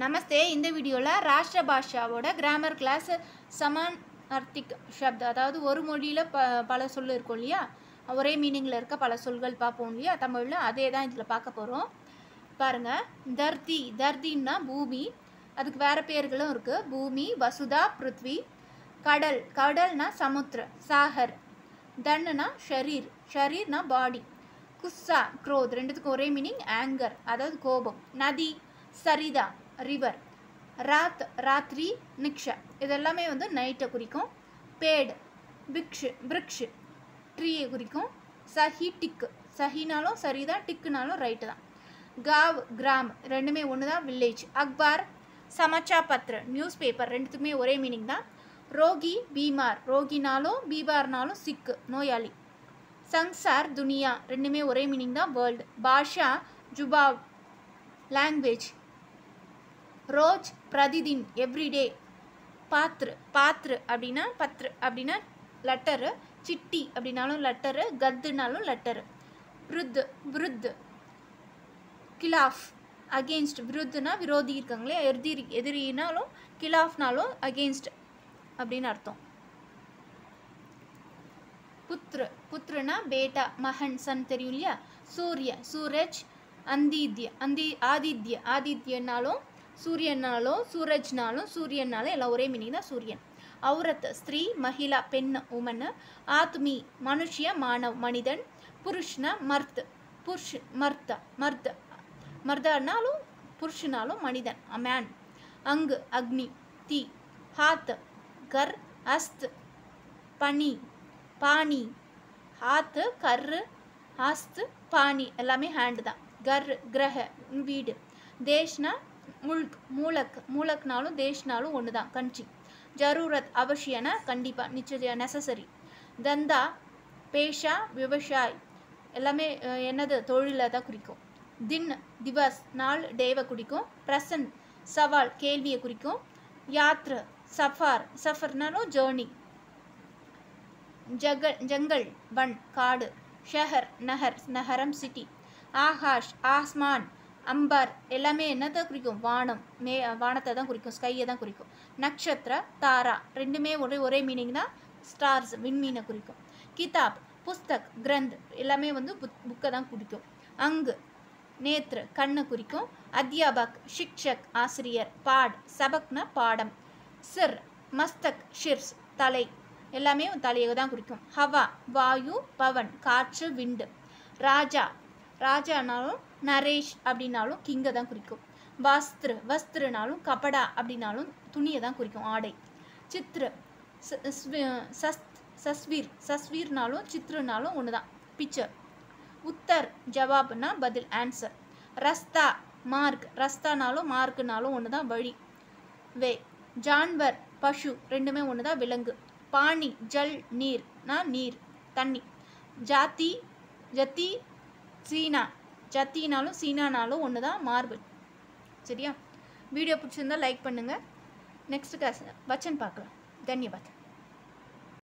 நமஸ்தே. இந்த வீடியோவில் ராஷ்டிர பாஷாவோட grammar class சமானார்த்திக் Shabd, அதாவது ஒரு மொழியில் பல சொல் இருக்கும் இல்லையா, ஒரே மீனிங்கில் இருக்க பல சொல்கள் பார்ப்போம் இல்லையா தமிழில், அதே தான் இதில் பார்க்க போகிறோம். பாருங்கள், தர்தி, தர்தின்னா பூமி, அதுக்கு வேறு பேர்களும் இருக்குது. பூமி, வசுதா, பிருத்வி. கடல், கடல்னா சமுத்திர, சாகர். தன்னுனா ஷரீர், ஷரீர்னா பாடி. குஸ்ஸா, க்ரோத், ரெண்டுத்துக்கும் ஒரே மீனிங், ஆங்கர், அதாவது கோபம். நதி, சரிதா, ரிவர். ராத், ராத்ரி, நிக்ஷா, இதெல்லாமே வந்து நைட்டை குறிக்கும். பேடு, பிக்ஷு, பிரிக்ஷு, ட்ரீயை குறிக்கும். சஹி, டிக்கு, சஹினாலும் சரிதான், டிக்குனாலும் ரைட்டு தான். காவ், கிராம், ரெண்டுமே ஒன்று தான், வில்லேஜ். அக்பார், சமாச்சா பத்ர, நியூஸ் பேப்பர், ரெண்டுத்துக்குமே ஒரே மீனிங் தான். ரோகி, பீமார், ரோகினாலும் பீமார்னாலும் சிக்கு, நோயாளி. சங்சார், துனியா, ரெண்டுமே ஒரே மீனிங் தான், வேர்ல்டு. பாஷா, ஜுபாவ், லாங்குவேஜ். ரோஜ், பிரதிதின், எவ்ரிடே. பாத்ரு, பாத்ரு அப்படின்னா பத்ரு அப்படின்னா லெட்டரு. சிட்டி அப்படின்னாலும் லெட்டரு, கத்துனாலும் லெட்டரு. விருத்து, விருத்து, கிலாஃப், அகெயின்ஸ்ட். விருத்துனா விரோதி இருக்காங்களே, எதிரினாலும், கிலாஃப்னாலும் அகெயின்ஸ்ட் அப்படின்னு அர்த்தம். புத்ரு, புத்ருனா பேட்டா, மகன், சன், தெரியும் இல்லையா. சூரிய, சூரஜ், அந்தித்ய, ஆதித்ய, ஆதித்யனாலும் சூரியனாலும் சூரஜ்னாலும் சூரியனாலும் எல்லாம் ஒரே மீனிங் தான், சூரியன். அவுரத், ஸ்திரீ, மகிழா, பெண், உமன். ஆத்மி, மனுஷிய, மானவ், மனிதன். புருஷ்னா மர்த், புருஷ், மர்த்தா, மர்த், மர்தானாலும் புருஷனாலும் மனிதன், மேன். அங்கு, அக்னி, தீ. ஹாத், கர், அஸ்த், பனி, பானி. ஹாத்து, கர்ரு, ஆஸ்து, பானி, எல்லாமே ஹேண்டு தான். கர், கிரக, வீடு. தேஷ்னா முல்க், மூலக், மூலக்னாலும் தேஷ்னாலும் ஒன்று தான், கண்ட்ரி. ஜரூரத், அவசியனா கண்டிப்பாக, நிச்சயம், நெசசரி. தந்தா, பேஷா, விவசாய், எல்லாமே என்னது, தொழிலை தான் குறிக்கும். தின், திவஸ், நாள், டேவை குறிக்கும். பிரசன், சவால், கேள்வியை குறிக்கும். யாத்ர, சஃபார், சஃபர்னாலும் ஜேர்னி. ஜங்கல், வன், காடு. ஷஹர், நகர், நகரம், சிட்டி. ஆகாஷ், ஆஸ்மான், அம்பர், எல்லாமே என்னதான் குறிக்கும், வானம், வானத்தை தான் குறிக்கும், ஸ்கையை தான் குறிக்கும். நக்ஷத்ரா, தாரா, ரெண்டுமே ஒரே மீனிங் தான், ஸ்டார்ஸ், விண்மீனை குறிக்கும். கிதாப், புஸ்தக், கிரந்த், எல்லாமே வந்து புக்கை தான் குறிக்கும். அங்கு, நேத்ரு, கண்ணை குறிக்கும். அத்தியாபக், ஷிக்ஷக், ஆசிரியர். பாட், சபக்னா பாடம். சிர், மஸ்தக், ஷிர்ஸ், தலை, எல்லாமே தலையை தான் குறிக்கும். ஹவா, வாயு, பவன், காற்று, விண்டு. ராஜா, ராஜானாலும் நரேஷ் அப்படின்னாலும் கிங்கை தான் குறிக்கும். வஸ்திரு, வஸ்திருனாலும் கபடா அப்படின்னாலும் துணியை தான் குறிக்கும், ஆடை. சித்ரு, சஸ்வீர், சஸ்வீர்னாலும் சித்ருனாலும் ஒன்று தான், பிக்சர். உத்தர், ஜவாப்னா பதில், ஆன்சர். ரஸ்தா, மார்க், ரஸ்தானாலும் மார்க்குனாலும் ஒன்று தான், வழி, வே. ஜான்வர், பஷு, ரெண்டுமே ஒன்று தான், விலங்கு. பாணி, ஜல், நீர்னா நீர், தண்ணி. ஜாதி, ஜத்தி, சீனா, ஜத்தினாலும் சீனானாலும் ஒன்று தான், மார்பிள். சரியா? வீடியோ பிடிச்சிருந்தா லைக் பண்ணுங்கள். நெக்ஸ்ட் கிளாஸ் வச்சன் பார்க்கலாம். தன்யவாத்.